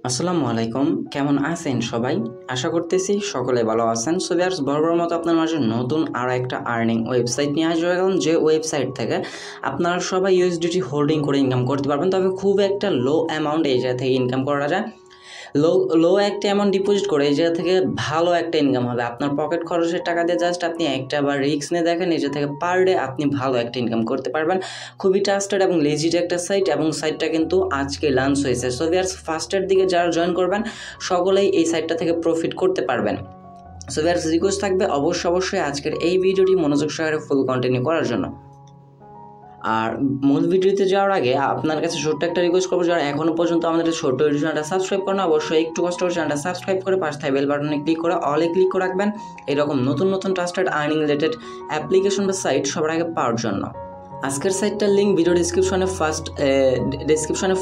আসসালামু আলাইকুম, কেমন আছেন সবাই? আশা করতেছি সকলে ভালো আছেন। সো ভিউয়ার্স, বরাবর মতো আপনার মাঝে নতুন আরও একটা আর্নিং ওয়েবসাইট নিয়ে হাজির হয়ে গেলাম, যে ওয়েবসাইট থেকে আপনারা সবাই ইউএসডিটি হোল্ডিং করে ইনকাম করতে পারবেন, তবে খুব একটা লো অ্যামাউন্ট এই জায়গা থেকে ইনকাম করা যায়। লো একটা অ্যামাউন্ট ডিপোজিট করে এই জায়গা থেকে ভালো একটা ইনকাম হবে। আপনার পকেট খরচের টাকা দিয়ে জাস্ট আপনি একটা বার রিস্ক নিয়ে দেখেন, এই জায়গা থেকে পার ডে আপনি ভালো একটা ইনকাম করতে পারবেন। খুবই ট্রাস্টেড এবং লেজিট একটা সাইট, এবং সাইটটা কিন্তু আজকে লঞ্চ হয়েছে। সো ভিউয়ার্স, ফার্স্টের দিকে যারা জয়েন করবেন সকলেই এই সাইটটা থেকে প্রফিট করতে পারবেন। সো ভিউয়ার্স, রিকোয়েস্ট থাকবে অবশ্যই আজকের এই ভিডিওটি মনোযোগ সহকারে ফুল কন্টিনিউ করার জন্য। আর মূল ভিডিওতে যাওয়ার আগে আপনার কাছে ছোট্ট একটা রিকোয়েস্ট করবো, যারা এখনও পর্যন্ত আমাদের ছোট্ট ইউটিউব চ্যানেলটা সাবস্ক্রাইব করেন, অবশ্যই একটু কষ্ট করে চ্যানেলটা সাবস্ক্রাইব করে পাশে থাকা বেল বাটনে ক্লিক করে অলে ক্লিক করে রাখবেন, এরকম নতুন ট্রাস্টেড আর্নিং রিলেটেড অ্যাপ্লিকেশন বা সাইট সবার আগে পাওয়ার জন্য। আজকের সাইটটার লিঙ্ক ভিডিও ডিসক্রিপশনে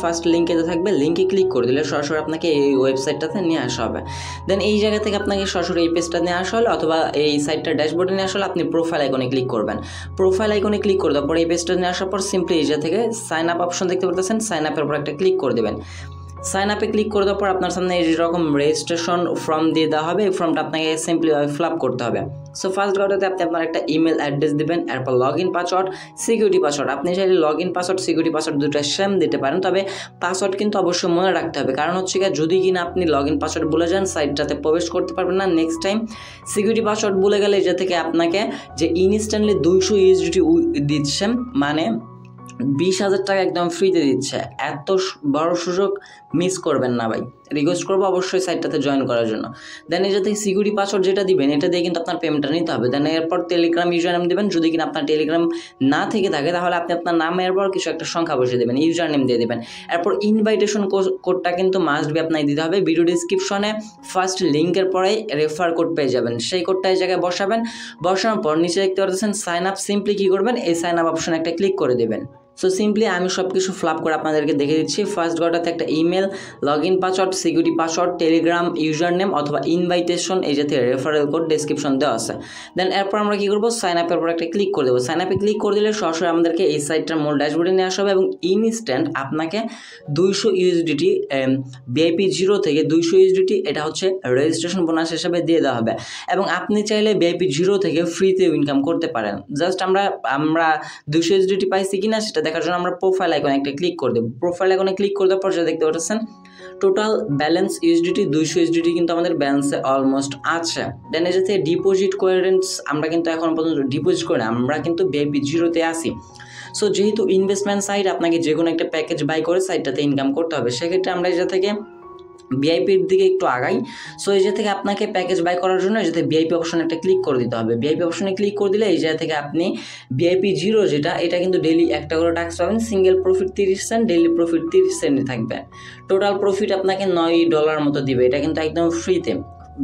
ফার্স্ট লিঙ্কে থাকবে, লিঙ্কে ক্লিক করে দিলে সরাসরি আপনাকে এই ওয়েবসাইটটাতে নিয়ে আসা হবে। দেন এই জায়গা থেকে আপনাকে সরাসরি এই পেজটা নিয়ে আসা হলে অথবা এই সাইটটার ড্যাশবোর্ডে নিয়ে আসলে আপনি প্রোফাইল আইকনে ক্লিক করবেন। প্রোফাইল আইকনে ক্লিক করে দেওয়ার পর এই পেজটা নিয়ে আসার পর সিম্পলি এই জায়গা থেকে সাইন আপ অপশন দেখতে পাচ্ছেন, সাইন আপের উপর একটা ক্লিক করে দেবেন। সাইন আপে ক্লিক করে দেওয়ার পর আপনার সামনে এইরকম রেজিস্ট্রেশন ফর্ম দিয়ে দেওয়া হবে। এই ফর্মটা আপনাকে সিম্পলিভাবে ফিল আপ করতে হবে। সো ফার্স্ট ঘটাতে আপনি আপনার একটা ইমেল অ্যাড্রেস দেবেন, এরপর log in password, security password. আপনি চাইলে log in password, security password দুটো সেম দিতে পারেন, তবে পাসওয়ার্ড কিন্তু অবশ্যই মনে রাখতে হবে। কারণ হচ্ছে কি, যদি কিনা আপনি লগ ইন পাসওয়ার্ড ভুলে যান সাইটটাতে প্রবেশ করতে পারবেন না নেক্সট টাইম। সিকিউরিটি পাসওয়ার্ড ভুলে গেলে এটা থেকে আপনাকে যে ইনস্ট্যান্টলি 200 ইউএসডিটি দিচ্ছেন, মানে 20,000 টাকা একদম ফ্রিতে দিচ্ছে। এত বড় সুযোগ মিস করবেন না ভাই। রিকোয়েস্ট করবো অবশ্যই সাইটটাতে জয়েন করার জন্য। দেন এটা থেকে সিকিউরিটি পাসওয়ার্ড যেটা দিবেন এটা দিয়ে কিন্তু আপনার পেমেন্টটা নিতে হবে। দেন এরপর টেলিগ্রাম ইউজার নেম দেবেন। যদি কিনা আপনার টেলিগ্রাম না থেকে থাকে তাহলে আপনি আপনার নামের পর কিছু একটা সংখ্যা বসিয়ে দেবেন, ইউজার নেম দিয়ে দেবেন। এরপর ইনভাইটেশন কোডটা কিন্তু মাস্ট বি আপনাকে দিতে হবে। ভিডিও ডিসক্রিপশনে ফার্স্ট লিঙ্কের পরেই রেফার কোড পেয়ে যাবেন, সেই কোডটা এই জায়গায় বসাবেন। বসানোর পর নিচে দেখতে পাচ্ছেন সাইন আপ। সিম্পলি কী করবেন, এই সাইন আপ অপশনে একটা ক্লিক করে দেবেন। সো সিম্পলি আমি সব কিছু ফ্লাপ করে আপনাদেরকে দেখে দিচ্ছি। ফার্স্ট ঘটাতে একটা email, log in password, security password, Telegram user name অথবা ইনভাইটেশন, এই জাতীয় রেফারেল কোড ডেসক্রিপশন দেওয়া আছে। দেন এরপর আমরা কী করবো, সাইন আপের পর একটা ক্লিক করে দেবো। সাইন আপে ক্লিক করে দিলে সরাসরি আমাদেরকে এই সাইটটার মূল ড্যাশবোর্ডে নিয়ে আসা হবে, এবং ইনস্ট্যান্ট আপনাকে 200 ইউএসডিটি ভিআইপি 0 থেকে 200 ইউএসডিটি এটা হচ্ছে রেজিস্ট্রেশন বোনাস হিসাবে দিয়ে দেওয়া হবে। এবং আপনি চাইলে ভিআইপি 0 থেকে ফ্রিতে ইনকাম করতে পারেন। জাস্ট আমরা 200 ইউএসডিটি পাইছি কিনা সেটা দেখার জন্য আমরা প্রোফাইল আইকনে একটা ক্লিক করে দেবো। প্রোফাইল আইকনে ক্লিক করে দেওয়ার পর যা দেখতে পাচ্ছেন টোটাল ব্যালেন্স ইউএসডিটি 200 ইউএসডিটি কিন্তু আমাদের ব্যালেন্সে অলমোস্ট আছে। দেন এই যে ডিপোজিট কোয়ারেন্স আমরা কিন্তু এখন পর্যন্ত ডিপোজিট করি না, আমরা কিন্তু ভিআইপি 0-তে আসি। সো যেহেতু ইনভেস্টমেন্ট সাইট, আপনাকে যে কোনো একটা প্যাকেজ বাই করে সাইটটাতে ইনকাম করতে হবে, সেক্ষেত্রে আমরা এই থেকে ভিআইপির দিকে একটু আগাই। সো এই জায়গা থেকে আপনাকে প্যাকেজ বাই করার জন্য এই জায়গায় ভিআইপি অপশনে একটা ক্লিক করে দিতে হবে। ভিআইপি অপশনে ক্লিক করে দিলে এই জায়গা থেকে আপনি ভিআইপি 0 যেটা, এটা কিন্তু ডেইলি একটা করে টাস্ক পাবেন। Single profit 30 cent, daily profit 30 সেন্টই থাকবে। টোটাল প্রফিট আপনাকে $9 মতো দিবে। এটা কিন্তু একদম ফ্রিতে।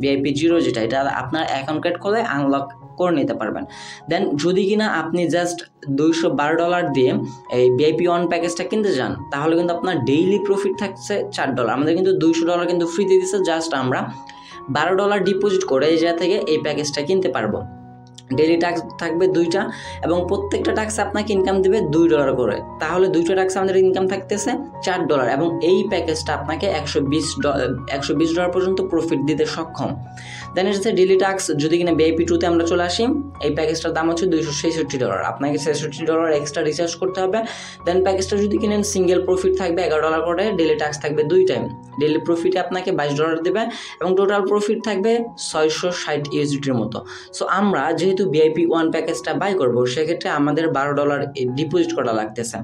ভিআইপি 0 যেটা, এটা আপনার অ্যাকাউন্ট ক্রিয়েট করে আনলক করে নিতে পারবেন। দেন যদি কিনা আপনি জাস্ট $212 দিয়ে এই ভিআইপি 1 প্যাকেজটা কিনতে যান, তাহলে কিন্তু আপনার ডেইলি প্রফিট থাকছে $4। আমাদের কিন্তু $200 কিন্তু ফ্রিতে দিচ্ছে, জাস্ট আমরা $12 ডিপোজিট করে এই জায়গা থেকে এই প্যাকেজটা কিনতে পারবো। ডেইলি ট্যাক্স থাকবে 2টা, এবং প্রত্যেকটা ট্যাক্সে আপনাকে ইনকাম দেবে $2 করে। তাহলে 2টা ট্যাক্সে আমাদের ইনকাম থাকতেছে $4, এবং এই প্যাকেজটা আপনাকে $120 পর্যন্ত প্রফিট দিতে সক্ষম। দেন হচ্ছে ডেইলি ট্যাক্স যদি কিনা ভিআইপি 2-তে আমরা চলে আসি, এই প্যাকেজটার দাম হচ্ছে $266। আপনাকে $66 এক্সট্রা রিচার্জ করতে হবে। দেন প্যাকেজটা যদি কিনেন সিঙ্গেল প্রফিট থাকবে $11 করে, ডেইলি ট্যাক্স থাকবে 2 টাইম। ডেইলি প্রফিটে আপনাকে $22 দেবে, এবং টোটাল প্রফিট থাকবে 660 ইউএসডিটির মতো। সো আমরা যেহেতু ভিআইপি 1 প্যাকেজটা বাই করবো, সেক্ষেত্রে আমাদের $12 ডিপোজিট করা লাগতেছে।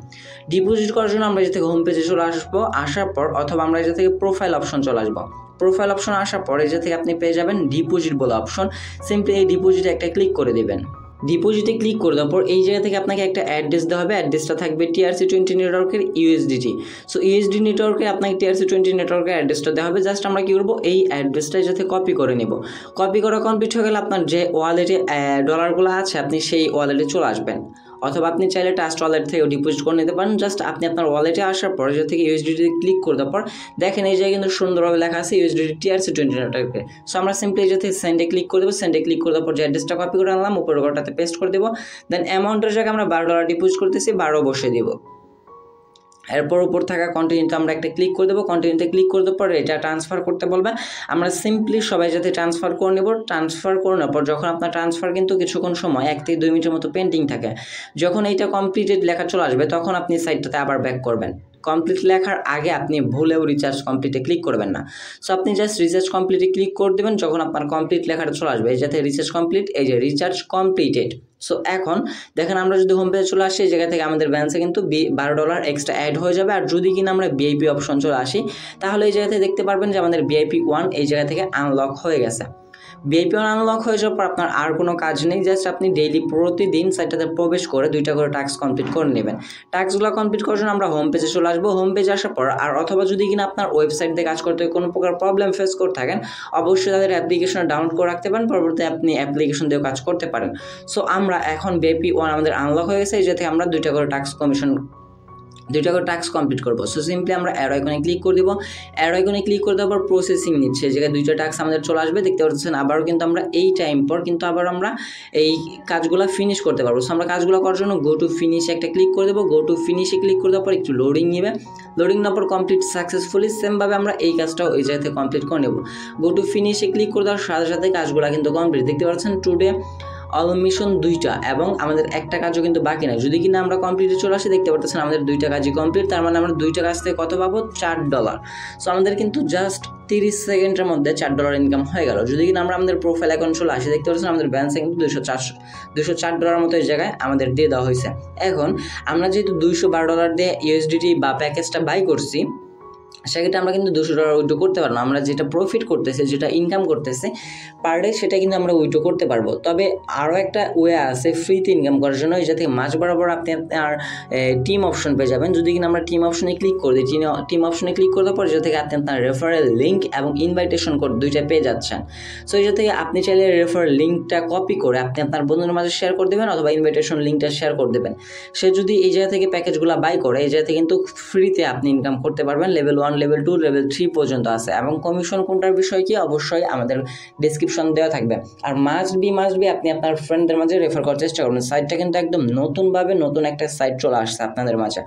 ডিপোজিট করার জন্য আমরা যে থেকে হোম পেজে চলে আসবো, আসার পর অথবা আমরা যে থেকে প্রোফাইল অপশন চলে আসবো। প্রোফাইল অপশন আসার পর এই যে থেকে আপনি পেয়ে যাবেন ডিপোজিট বলে অপশন। সিম্পলি এই ডিপোজিটে একটা ক্লিক করে দেবেন। ডিপোজিটে ক্লিক করে দেওয়ার পর এই জায়গা থেকে আপনাকে একটা অ্যাড্রেস দেওয়া হবে। অ্যাড্রেসটা থাকবে TRC20 নেটওয়ার্কের ইউএসডিটি। সো ইউএসডি নেটওয়ার্কে আপনাকে TRC20 নেটওয়ার্কের অ্যাড্রেসটা দেওয়া হবে। জাস্ট আমরা কী করবো, এই অ্যাড্রেসটা যাতে কপি করে নেব। কপি করা কমপ্লিট হয়ে গেলে আপনার যে ওয়ালেটে ডলারগুলো আছে আপনি সেই ওয়ালেটে চলে আসবেন, অথবা আপনি চাইলে ট্রাস্ট ওয়ালেট থেকে ডিপোজিট করে নিতে পারেন। জাস্ট আপনি আপনার ওয়ালেটে আসার পর যে থেকে ইউএসডিটি ক্লিক করে দেওয়ার পর দেখেন এই জায়গায় কিন্তু সুন্দরভাবে লেখা আছে ইউএসডিটি TRC20 নেটওয়ার্কে। সো আমরা সিম্পলি যে থেকে সেন্ডে ক্লিক করে দেবো। সেন্ডে ক্লিক করে দেওয়ার পর যে অ্যাড্রেসটা কপি করে আনলাম উপরের ঘরটাতে পেস্ট করে দেবো। দেন অ্যামাউন্টের জায়গায় আমরা $12 ডিপোজিট করতেছি, 12 বসে দেবো। এরপর উপর থাকা কন্টিনিউতে আমরা একটা ক্লিক করে দেবো। কন্টিনিউতে ক্লিক করে দেওয়ার পর এটা ট্রান্সফার করতে বলবে, আমরা সিম্পলি সবাই যাতে ট্রান্সফার করে নেব। ট্রান্সফার করে নেওয়ার পর যখন আপনার ট্রান্সফার কিন্তু কিছুক্ষণ সময় 1 থেকে 2 মিনিটের মতো পেন্ডিং থাকে, যখন এইটা কমপ্লিটেড লেখা চলে আসবে তখন আপনি সাইটটাতে আবার ব্যাক করবেন। কমপ্লিট লেখার আগে আপনি ভুলেও রিচার্জ কমপ্লিটে ক্লিক করবেন না। সো আপনি জাস্ট রিচার্জ কমপ্লিটে ক্লিক করে দেবেন। যখন আপনার কমপ্লিট লেখাটা চলে আসবে এই যাতে রিচার্জ কমপ্লিট, এই যে রিচার্জ কমপ্লিটেড। সো এখন দেখেন আমরা যদি হোম পেজে চলে আসি এই জায়গা থেকে আমাদের ব্যালেন্সে কিন্তু $12 এক্সট্রা অ্যাড হয়ে যাবে। আর যদি কিনা আমরা ভিআইপি অপশন চলে আসি তাহলে এই জায়গাতে দেখতে পারবেন যে আমাদের ভিআইপি 1 এই জায়গা থেকে আনলক হয়ে গেছে। ভিআইপি 1 আনলক হয়ে যাওয়ার পর আপনার আর কোনো কাজ নেই, জাস্ট আপনি ডেইলি প্রতিদিন সাইটটাতে প্রবেশ করে 2টা করে টাস্ক কমপ্লিট করে নেবেন। টাস্কগুলো কমপ্লিট করার জন্য আমরা হোম পেজে চলে আসবো। হোম পেজে আসার পর আর অথবা যদি কিনা আপনার ওয়েবসাইট দিয়ে কাজ করতে কোনো প্রকার প্রবলেম ফেস করে থাকেন অবশ্যই তাদের অ্যাপ্লিকেশন ডাউনলোড করে রাখতে পারেন, পরবর্তী আপনি অ্যাপ্লিকেশন দিয়েও কাজ করতে পারেন। সো আমরা এখন ভিআইপি 1 আমাদের আনলক হয়ে গেছে, এই যাতে আমরা 2টা করে টাস্ক কমপ্লিট করবো। সো সিম্পলি আমরা অ্যারো আইকনে ক্লিক করে দেবো। অ্যারো আইকনে ক্লিক করে দেওয়ার পর প্রসেসিং নিচ্ছে, জায়গায় 2টা টাস্ক আমাদের চলে আসবে দেখতে পাচ্ছেন। আবারও কিন্তু আমরা এই টাইম পর কিন্তু আবার আমরা এই কাজগুলো ফিনিশ করতে পারবো। সো আমরা কাজগুলো করার জন্য গো টু ফিনিশে একটা ক্লিক করে দেবো। গো টু ফিনিশে ক্লিক করে দেওয়ার পর একটু লোডিং নেবে। লোডিং নেওয়ার পর কমপ্লিট সাকসেসফুলি, সেমভাবে আমরা এই কাজটাও ওই জায়গাতে কমপ্লিট করে নেব। গো টু ফিনিশে ক্লিক করে দেওয়ার সাথে সাথে কাজগুলো কিন্তু কমপ্লিট দেখতে পাচ্ছেন। টুডে অল মিশন 2টা এবং আমাদের একটা কাজও কিন্তু বাকি নাই। যদি কিনা আমরা কমপ্লিটে চলে আসি দেখতে পাচ্ছেন আমাদের 2টা কাজই কমপ্লিট, তার মানে আমরা 2টা কাজ থেকে কত পাবো? $4। সো আমাদের কিন্তু জাস্ট 30 সেকেন্ডের মধ্যে $4 ইনকাম হয়ে গেল। যদি কিনা আমরা আমাদের প্রোফাইল অ্যাকাউন্ট চলে আসি দেখতে পাচ্ছেন আমাদের ব্যালেন্সে কিন্তু $204 মতো এই জায়গায় আমাদের দিয়ে দেওয়া হয়েছে। এখন আমরা যেহেতু $212 দিয়ে ইউএসডিটি বা প্যাকেজটা বাই করছি, সেক্ষেত্রে আমরা কিন্তু $200 উইথড্র করতে পারবো। আমরা যেটা প্রফিট করতেছে, যেটা ইনকাম করতেছে পার ডে, সেটা কিন্তু আমরা উইথড্র করতে পারবো। তবে আরও একটা ওয়ে আছে ফ্রিতে ইনকাম করার জন্য, এই যাতে মাস বরাবর আপনি আপনার টিম অপশন পেয়ে যাবেন। যদি কিনা আমরা টিম অপশনে ক্লিক করে দিই, টিম অপশনে ক্লিক করে দেওয়ার পর যেটা থেকে আপনি আপনার রেফারেল লিঙ্ক এবং ইনভাইটেশন কোড 2টা পেয়ে যাচ্ছেন। সো এই থেকে আপনি চাইলে রেফারেল লিঙ্কটা কপি করে আপনি আপনার বন্ধুদের মাঝে শেয়ার করে দেবেন অথবা ইনভাইটেশন লিঙ্কটা শেয়ার করে দেবেন। সে যদি এই জায়গা থেকে প্যাকেজগুলো বাই করে এই জায়গা থেকে কিন্তু ফ্রিতে আপনি ইনকাম করতে পারবেন। লেভেল 1, লেভেল 2, লেভেল 3 পর্যন্ত আছে এবং কমিশন কোনটার বিষয় কি অবশ্যই আমাদের ডেসক্রিপশন দেওয়া থাকবে। আর মাস্ট বি আপনি আপনার ফ্রেন্ডদের মাঝে রেফার করার চেষ্টা করবেন। সাইটটা কিন্তু একদম নতুন একটা সাইট চলে আসছে আপনাদের মাঝে।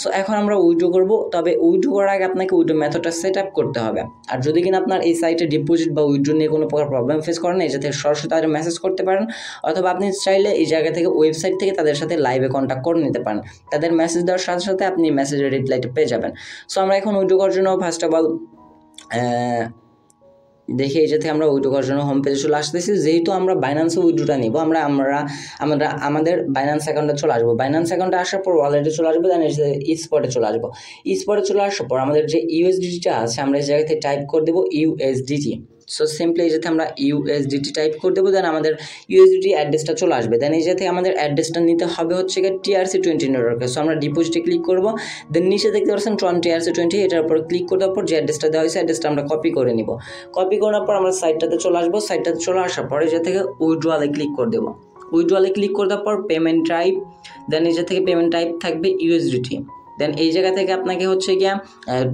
সো এখন আমরা উইথড্র করব, তবে উইথড্র করার আগে আপনাকে উইথড্র মেথডটা সেট আপ করতে হবে। আর যদি কিনা আপনার এই সাইটে ডিপোজিট বা উইথড্র নিয়ে কোনো প্রকার প্রবলেম ফেস করেন এই যাতে সরাসরি তাদের মেসেজ করতে পারেন, অথবা আপনি চাইলে এই জায়গা থেকে ওয়েবসাইট থেকে তাদের সাথে লাইভে কন্ট্যাক্ট করে নিতে পারেন। তাদের মেসেজ দেওয়ার সাথে সাথে আপনি মেসেজের রিপ্লাইটা পেয়ে যাবেন। সো আমরা এখন উইথড্র করার জন্য ফার্স্ট অফ অল দেখি এই যাতে আমরা উইথড্র করার জন্য হোম পেজে চলে আসতেছি। যেহেতু আমরা বাইন্যান্সে উইথড্রটা নিব, আমরা আমাদের বাইন্যান্স অ্যাকাউন্টে চলে আসবো। বাইন্যান্স অ্যাকাউন্টে আসার পর ওয়ালেটে চলে আসবো, দেন স্পটে চলে আসবো। স্পটে চলে আসার পর আমাদের যে ইউএসডিটিটা আছে আমরা এই জায়গাতে টাইপ করে দেবো ইউএসডিটি। সো সিম্পলি এই যাতে আমরা ইউএসডিটি টাইপ করে দেবো, দেন আমাদের ইউএসডিটি অ্যাড্রেসটা চলে আসবে। দেন এই যাতে আমাদের অ্যাড্রেসটা নিতে হবে হচ্ছে গিয়ে TRC20 নেটওয়ার্কে। সো আমরা ডিপোজিটে ক্লিক করবো, দেন নিচে দেখতে পাচ্ছেন TRC20, এটার উপর ক্লিক করে দেওয়ার পর যে অ্যাড্রেসটা দেওয়া হয়েছে অ্যাড্রেসটা আমরা কপি করে নিব। কপি করার পর আমরা সাইটটাতে চলে আসবো। সাইটটাতে চলে আসার পরে যে থেকে উইথড্রয়ালে ক্লিক করে দেবো। উইথড্রয়ালে ক্লিক করে দেওয়ার পর পেমেন্ট টাইপ, দেন এই যে থেকে পেমেন্ট টাইপ থাকবে ইউএসডিটি। দেন এই জায়গা থেকে আপনাকে হচ্ছে গিয়া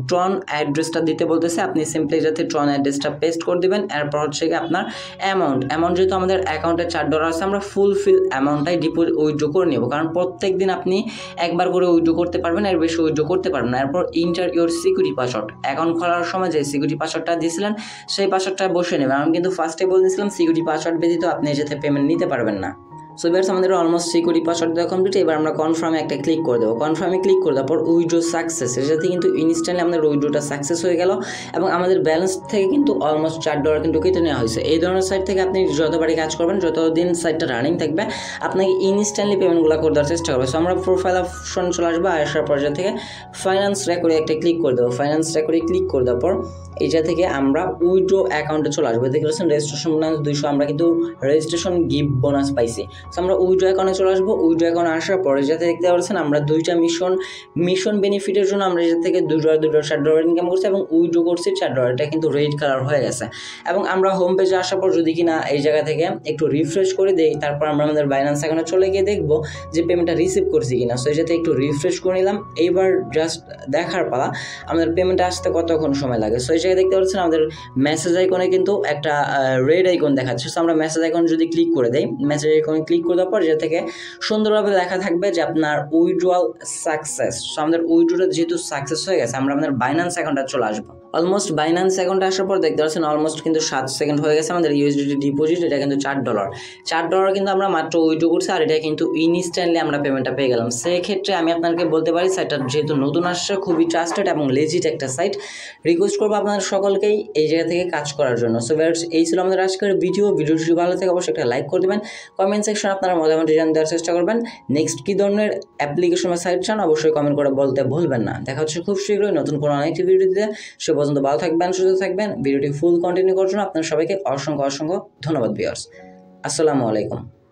ট্রন অ্যাড্রেসটা দিতে বলতেছে, আপনি সিম্পলি যাতে ট্রন অ্যাড্রেসটা পেস্ট করে দেবেন। এরপর হচ্ছে গিয়ে আপনার অ্যামাউন্ট যেহেতু আমাদের অ্যাকাউন্টে $4 আছে আমরা ফুলফিল অ্যামাউন্টটাই উইথড্র করে নেব, কারণ প্রত্যেক দিন আপনি একবার করে উইথড্র করতে পারবেন, এর বেশি উইথড্র করতে পারবেন না। এরপর inter your security password, account খোলার সময় যে সিকিউরিটি পাসওয়ার্ডটা দিয়েছিলেন সেই পাসওয়ার্ডটা বসে নেবেন। আমি কিন্তু ফার্স্টে বলেছিলাম সিকিউরিটি পাসওয়ার্ড ব্যতীত আপনি যাতে পেমেন্ট নিতে পারবেন না। সো এবার আমাদের অলমোস্ট সিকিউরিটি পাসওয়ার্ড দেওয়া কমপ্লিট। এবার আমরা কনফার্মে একটা ক্লিক করে দেবো। কনফার্মে ক্লিক করে দেওয়ার পর উইথড্র সাকসেস, এর সাথে কিন্তু ইনস্ট্যান্টলি আমাদের উইথড্রটা সাকসেস হয়ে গেল এবং আমাদের ব্যালেন্স থেকে কিন্তু অলমোস্ট $4 কিন্তু কেটে নেওয়া হয়েছে। এই ধরনের সাইট থেকে আপনি যতবারই কাজ করবেন, যতদিন সাইটটা রানিং থাকবে আপনাকে ইনস্ট্যান্টলি পেমেন্টগুলো করে দেওয়ার চেষ্টা করবে। সো আমরা প্রোফাইল অপশন চলে আসবো, আসার পর্যায়ে থেকে ফাইন্যান্স রেকর্ডে একটা ক্লিক করে দেবো। ফাইন্যান্স রেকর্ডে ক্লিক করে দেওয়ার পর এইটা থেকে আমরা উইথড্র অ্যাকাউন্টে চলে আসবো। দেখতে পাচ্ছেন রেজিস্ট্রেশন বোনাস 200, আমরা কিন্তু রেজিস্ট্রেশন গিফট বোনাস পাইছি। সো আমরা উইথড্র অ্যাকাউন্টে চলে আসবো। উইথড্র অ্যাকাউন্টে আসার পরে যাতে দেখতে পাচ্ছেন আমরা 2টা মিশন বেনিফিটের জন্য আমরা যে থেকে $4 ইনকাম করছি এবং উইথড্র করছি $4, এটা কিন্তু রেড কালার হয়ে গেছে। এবং আমরা হোম পেজে আসার পর যদি কিনা এই জায়গা থেকে একটু রিফ্রেশ করে দেই, তারপর আমরা আমাদের বাইন্যান্স অ্যাকাউন্টে চলে গিয়ে দেখবো যে পেমেন্টটা রিসিভ করছি কিনা। সো এই যাতে একটু রিফ্রেশ করে নিলাম। এইবার জাস্ট দেখার পালা আমাদের পেমেন্টটা আসতে কতক্ষণ সময় লাগে। সো এই জায়গায় দেখতে পাচ্ছেন আমাদের মেসেজ আইকনে কিন্তু একটা রেড আইকন দেখাচ্ছে। সো আমরা মেসেজ আইকন যদি ক্লিক করে দেই, মেসেজ আইকনে ক্লিক ক্লিক করে দেওয়ার পর যে থেকে সুন্দরভাবে লেখা থাকবে যে আপনার উইথড্রয়াল সাকসেস। সো আমাদের উইথড্রটা যেহেতু সাকসেস হয়ে গেছে, আমরা আমাদের বাইন্যান্স অ্যাকাউন্টে চলে আসবো। অলমোস্ট বাইন্যান্স অ্যাকাউন্টে আসার পর দেখতে পাচ্ছেন অলমোস্ট কিন্তু 7 সেকেন্ড হয়ে গেছে। আমাদের ইউএসডিটি ডিপোজিট এটা কিন্তু $4 কিন্তু আমরা মাত্র উইথড্র করছি, আর এটা কিন্তু ইনস্ট্যান্টলি আমরা পেমেন্টটা পেয়ে গেলাম। সেক্ষেত্রে আমি আপনাকে বলতে পারি সাইটটা যেহেতু নতুন আসছে, খুবই ট্রাস্টেড এবং লেজিট একটা সাইট। রিকোয়েস্ট করবো আপনাদের সকলকেই এই জায়গা থেকে কাজ করার জন্য। সো ভিউয়ার্স, এই ছিল আমাদের আজকের ভিডিওটি ভালো থেকে অবশ্যই একটা লাইক করে দেবেন। কমেন্ট সেকশনে আপনারা মতামত দেওয়ার চেষ্টা করবেন। নেক্সট কী ধরনের অ্যাপ্লিকেশন বা সাইট চান অবশ্যই কমেন্ট করে বলতে ভুলবেন না। দেখা হচ্ছে খুব শীঘ্রই নতুন কোনো অনেকটি ভিডিওতে। সে পর্যন্ত ভালো থাকবেন, সুস্থ থাকবেন। ভিডিওটি ফুল কন্টিনিউ করার জন্য আপনার সবাইকে অসংখ্য ধন্যবাদ ভিউয়ার্স। আসসালামু আলাইকুম।